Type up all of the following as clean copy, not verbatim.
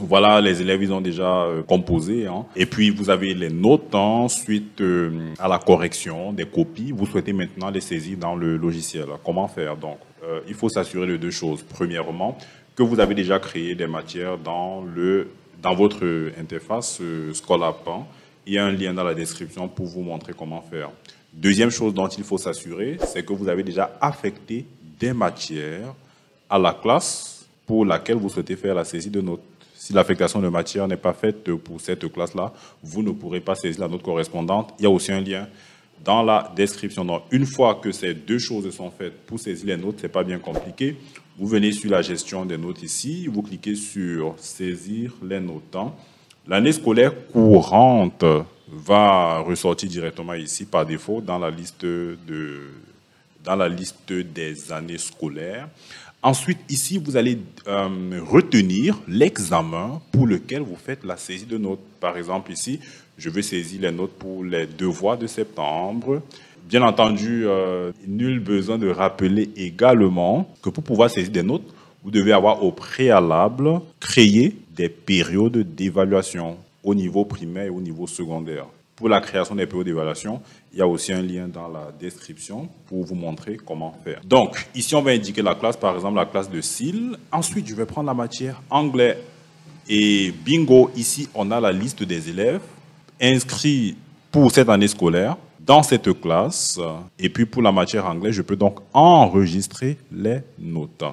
Voilà, les élèves, ils ont déjà composé. Hein. Et puis, vous avez les notes. Hein, suite à la correction des copies, vous souhaitez maintenant les saisir dans le logiciel. Comment faire? Donc, il faut s'assurer de deux choses. Premièrement, que vous avez déjà créé des matières dans votre interface Scholar. Hein. Il y a un lien dans la description pour vous montrer comment faire. Deuxième chose dont il faut s'assurer, c'est que vous avez déjà affecté des matières à la classe pour laquelle vous souhaitez faire la saisie de notes. Si l'affectation de matière n'est pas faite pour cette classe-là, vous ne pourrez pas saisir la note correspondante. Il y a aussi un lien dans la description. Donc, une fois que ces deux choses sont faites pour saisir les notes, ce n'est pas bien compliqué. Vous venez sur la gestion des notes ici, vous cliquez sur « Saisir les notes ». L'année scolaire courante va ressortir directement ici par défaut dans la liste des années scolaires. Ensuite, ici, vous allez retenir l'examen pour lequel vous faites la saisie de notes. Par exemple, ici, je veux saisir les notes pour les devoirs de septembre. Bien entendu, nul besoin de rappeler également que pour pouvoir saisir des notes, vous devez avoir au préalable créé des périodes d'évaluation au niveau primaire et au niveau secondaire. Pour la création des périodes d'évaluation, il y a aussi un lien dans la description pour vous montrer comment faire. Donc, ici, on va indiquer la classe, par exemple, la classe de SIL. Ensuite, je vais prendre la matière anglais. Et bingo, ici, on a la liste des élèves inscrits pour cette année scolaire dans cette classe. Et puis, pour la matière anglais, je peux donc enregistrer les notes.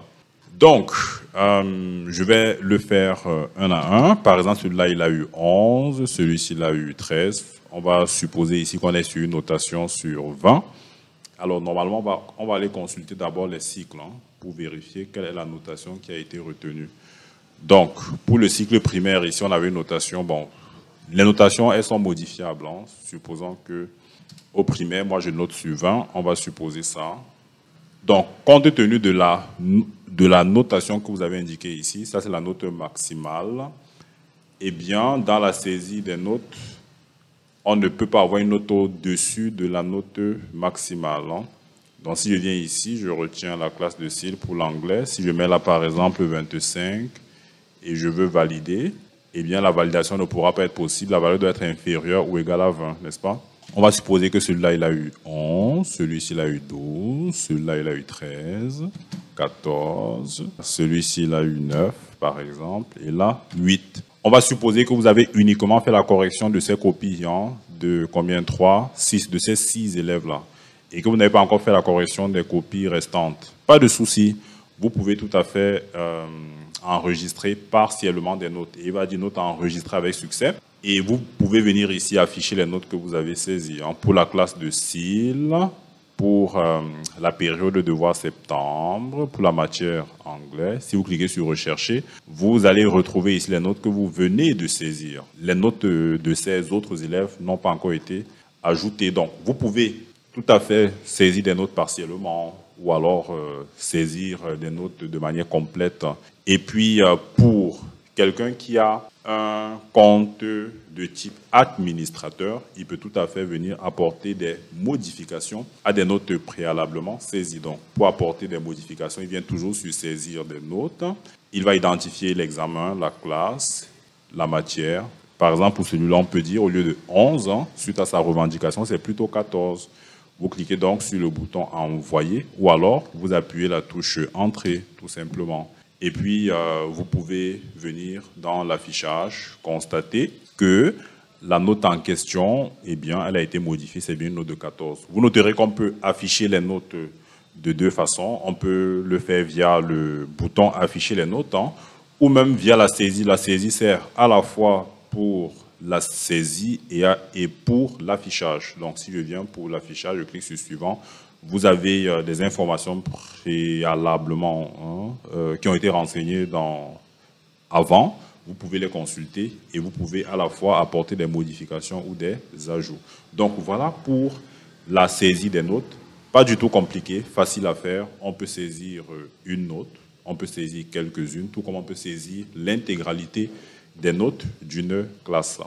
Donc, je vais le faire un à un. Par exemple, celui-là, il a eu 11, celui-ci, il a eu 13. On va supposer ici qu'on est sur une notation sur 20. Alors, normalement, on va aller consulter d'abord les cycles pour vérifier quelle est la notation qui a été retenue. Donc, pour le cycle primaire, ici, on avait une notation. Bon, les notations, elles sont modifiables. Supposons que au primaire, moi, je note sur 20. On va supposer ça. Donc, compte tenu de la notation que vous avez indiquée ici, ça c'est la note maximale, eh bien, dans la saisie des notes, on ne peut pas avoir une note au-dessus de la note maximale. Donc, si je viens ici, je retiens la classe de SIL pour l'anglais. Si je mets là, par exemple, 25 et je veux valider, eh bien, la validation ne pourra pas être possible. La valeur doit être inférieure ou égale à 20, n'est-ce pas? On va supposer que celui-là, il a eu 11, celui-ci, il a eu 12, celui-là, il a eu 13, 14, celui-ci, il a eu 9, par exemple, et là, 8. On va supposer que vous avez uniquement fait la correction de ces copies, de combien? 3, 6, de ces 6 élèves-là, et que vous n'avez pas encore fait la correction des copies restantes. Pas de souci, vous pouvez tout à fait enregistrer partiellement des notes. Et il va dire notes enregistrées avec succès. Et vous pouvez venir ici afficher les notes que vous avez saisies. Pour la classe de SIL, pour la période de devoir septembre, pour la matière anglais, si vous cliquez sur rechercher, vous allez retrouver ici les notes que vous venez de saisir. Les notes de ces autres élèves n'ont pas encore été ajoutées. Donc, vous pouvez tout à fait saisir des notes partiellement ou alors saisir des notes de manière complète. Et puis, pour quelqu'un qui a un compte de type administrateur, il peut tout à fait venir apporter des modifications à des notes préalablement saisies. Donc, pour apporter des modifications, il vient toujours sur saisir des notes. Il va identifier l'examen, la classe, la matière. Par exemple, pour celui-là, on peut dire, au lieu de 11, suite à sa revendication, c'est plutôt 14. Vous cliquez donc sur le bouton « Envoyer » ou alors vous appuyez la touche « Entrée » tout simplement. Et puis, vous pouvez venir dans l'affichage, constater que la note en question, eh bien, elle a été modifiée, c'est bien une note de 14. Vous noterez qu'on peut afficher les notes de deux façons. On peut le faire via le bouton « Afficher les notes » ou même via la saisie. La saisie sert à la fois pour la saisie et pour l'affichage. Donc, si je viens pour l'affichage, je clique sur « Suivant ». Vous avez des informations préalablement qui ont été renseignées avant. Vous pouvez les consulter et vous pouvez à la fois apporter des modifications ou des ajouts. Donc voilà pour la saisie des notes. Pas du tout compliqué, facile à faire. On peut saisir une note, on peut saisir quelques-unes, tout comme on peut saisir l'intégralité des notes d'une classe.